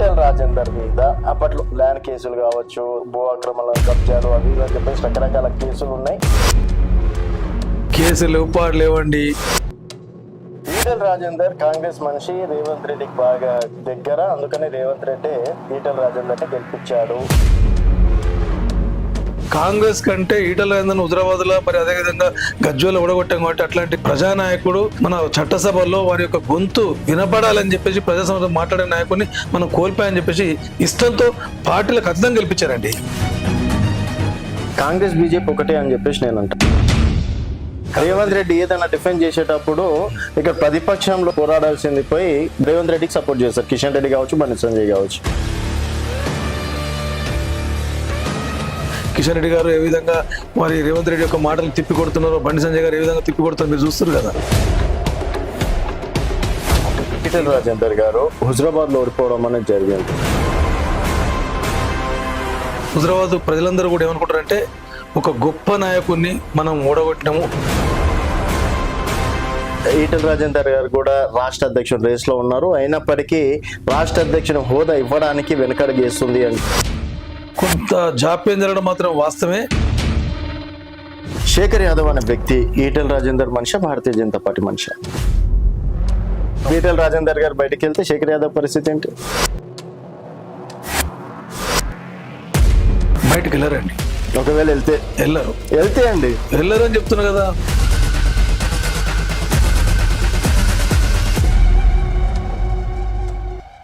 ఈటెల రాజేందర్ మీద అప్పట్లో ల్యాండ్ కేసులు కావచ్చు, భూ ఆక్రమణ కబ్జాలు అవి ఇవి అని చెప్పేసి రకరకాల కేసులు ఉన్నాయి. కేసులు లేవండి. ఈటెల రాజేందర్ కాంగ్రెస్ మనిషి, రేవంత్ రెడ్డికి బాగా దగ్గర, అందుకని రేవంత్ రెడ్డి ఈటెల రాజేందర్ ని గెలిపించాడు. కాంగ్రెస్ కంటే ఈటెల రాజేందర్ హుజరాబాద్ లో మరి అదేవిధంగా గజ్వేల్ ఓడగొట్టాం కాబట్టి అట్లాంటి ప్రజానాయకుడు మన చట్టసభల్లో వారి యొక్క గొంతు వినపడాలని చెప్పేసి ప్రజాసభలో మాట్లాడే నాయకుడిని మనం కోల్పోయాలని చెప్పేసి ఇష్టంతో పార్టీలకు ఖచ్చితంగా గెలిపించారండి. కాంగ్రెస్ బీజేపీ ఒకటే అని చెప్పేసి నేను అంటాను. రేవంత్ రెడ్డి ఏదైనా డిఫెండ్ చేసేటప్పుడు ఇక్కడ ప్రతిపక్షంలో పోరాడాల్సింది పోయి రేవంత్ రెడ్డికి సపోర్ట్ చేస్తారు. కిషన్ రెడ్డి కావచ్చు, బండి సంజయ్ కావచ్చు. కిషన్ రెడ్డి గారు ఏ విధంగా మరి రేవంత్ రెడ్డి యొక్క మాటలు తిప్పి కొడుతున్నారో, బండి సంజయ్ గారు ఏ విధంగా తిప్పి కొడుతున్నారో మీరు చూస్తారు కదా. ఈటెల రాజేందర్ గారు హుజరాబాద్ లో ఓడిపోవడం అనేది జరిగింది. హుజరాబాద్ ప్రజలందరూ కూడా ఏమనుకుంటారంటే ఒక గొప్ప నాయకుడిని మనం ఓడగొట్టినాము. ఈటెల రాజేందర్ గారు కూడా రాష్ట్ర అధ్యక్షుడు రేస్ లో ఉన్నారు. అయినప్పటికీ రాష్ట్ర అధ్యక్షుని హోదా ఇవ్వడానికి వెనకడుగు వేస్తుంది అని కొంత జాప్యం జరగడం మాత్రం వాస్తవమే. శేఖర్ యాదవ్ అనే వ్యక్తి ఈటెల రాజేందర్ మనిషి, భారతీయ జనతా పార్టీ మనిషి. ఈటెల రాజేందర్ గారు బయటికి వెళ్తే శేఖర్ యాదవ్ పరిస్థితి ఏంటి? బయటకు వెళ్ళారండి. ఒకవేళ వెళ్తే వెళ్ళరు అండి వెళ్ళరు అని చెప్తున్నా కదా.